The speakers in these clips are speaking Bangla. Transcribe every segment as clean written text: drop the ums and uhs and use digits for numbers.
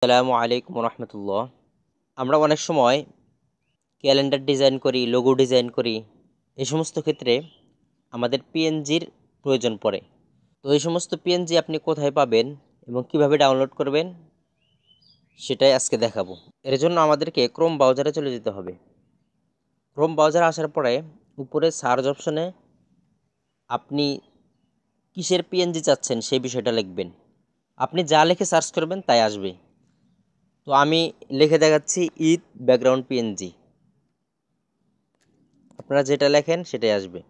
আসসালামু আলাইকুম রহমতুল্লাহ। আমরা অনেক সময় ক্যালেন্ডার ডিজাইন করি, লোগো ডিজাইন করি। এই সমস্ত ক্ষেত্রে আমাদের পিএনজির প্রয়োজন পড়ে। তো এই সমস্ত পিএনজি আপনি কোথায় পাবেন এবং কিভাবে ডাউনলোড করবেন সেটাই আজকে দেখাবো। এর জন্য আমাদেরকে ক্রোম ব্রাউজারে চলে যেতে হবে। ক্রোম ব্রাউজারে আসার পরে উপরে সার্চ অপশনে আপনি কিসের পিএনজি চাচ্ছেন সেই বিষয়টা লিখবেন। আপনি যা লিখে সার্চ করবেন তাই আসবে। তো আমি লিখে দেখাচ্ছি ঈদ ব্যাকগ্রাউন্ড পিএনজি। আপনারা যেটা লেখেন সেটাই আসবে।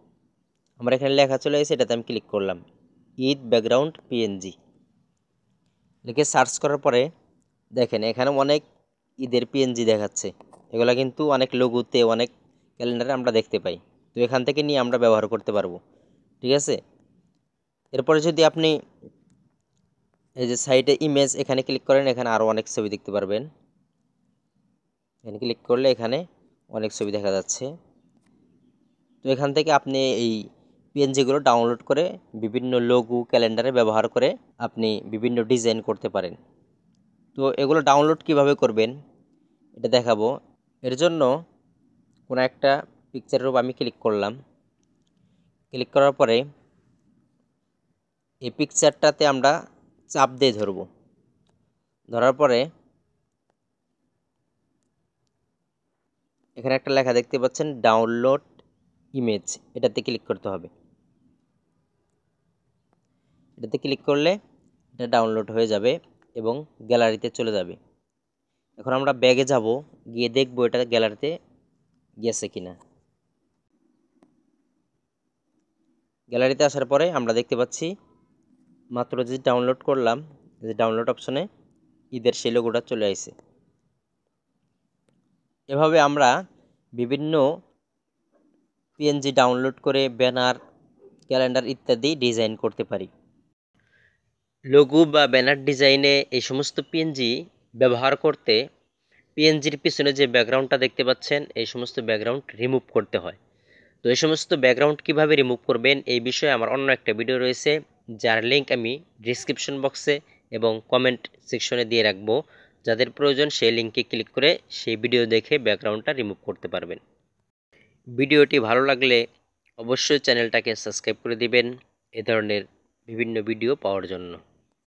আমার এখানে লেখা চলে এসেছে, এটাতে আমি ক্লিক করলাম ঈদ ব্যাকগ্রাউন্ড পিএনজি লিখে সার্চ করার পরে দেখেন এখানে অনেক ঈদের পিএনজি দেখাচ্ছে। এগুলো কিন্তু অনেক লোগোতে, অনেক ক্যালেন্ডারে আমরা দেখতে পাই। তো এখান থেকে নিয়ে আমরা ব্যবহার করতে পারবো, ঠিক আছে। এরপরে যদি আপনি এই যে সাইটে ইমেজ এখানে ক্লিক করেন, এখানে আরও অনেক ছবি দেখতে পারবেন। এখানে ক্লিক করলে এখানে অনেক ছবি দেখা যাচ্ছে। তো এখান থেকে আপনি এই পিএনজিগুলো ডাউনলোড করে বিভিন্ন লোগো ক্যালেন্ডারে ব্যবহার করে আপনি বিভিন্ন ডিজাইন করতে পারেন। তো এগুলো ডাউনলোড কিভাবে করবেন এটা দেখাবো। এর জন্য কোনো একটা পিকচারের উপর আমি ক্লিক করলাম। ক্লিক করার পরে এই পিকচারটাতে আমরা চাপ দিয়ে ধরার পরে এখানে একটা লেখা দেখতে পাচ্ছেন ডাউনলোড ইমেজ, এটাতে ক্লিক করতে হবে। এটাতে ক্লিক করলে এটা ডাউনলোড হয়ে যাবে এবং গ্যালারিতে চলে যাবে। এখন আমরা ব্যাগে যাব, গিয়ে দেখব এটা গ্যালারিতে গেছে কিনা। গ্যালারিতে আসার পরে আমরা দেখতে পাচ্ছি মাত্র যে ডাউনলোড করলাম, যে ডাউনলোড অপশনে ঈদের সেই লোগোটা চলে আসে। এভাবে আমরা বিভিন্ন পিএনজি ডাউনলোড করে ব্যানার, ক্যালেন্ডার ইত্যাদি ডিজাইন করতে পারি। লোগো বা ব্যানার ডিজাইনে এই সমস্ত পিএনজি ব্যবহার করতে পিএনজির পিছনে যে ব্যাকগ্রাউন্ডটা দেখতে পাচ্ছেন এই সমস্ত ব্যাকগ্রাউন্ড রিমুভ করতে হয়। তো এই সমস্ত ব্যাকগ্রাউন্ড কিভাবে রিমুভ করবেন এই বিষয়ে আমার অন্য একটা ভিডিও রয়েছে, যার লিঙ্ক আমি ডিসক্রিপশন বক্সে এবং কমেন্ট সেকশনে দিয়ে রাখবো। যাদের প্রয়োজন সেই লিঙ্কে ক্লিক করে সেই ভিডিও দেখে ব্যাকগ্রাউন্ডটা রিমুভ করতে পারবেন। ভিডিওটি ভালো লাগলে অবশ্যই চ্যানেলটাকে সাবস্ক্রাইব করে দিবেন এ ধরনের বিভিন্ন ভিডিও পাওয়ার জন্য।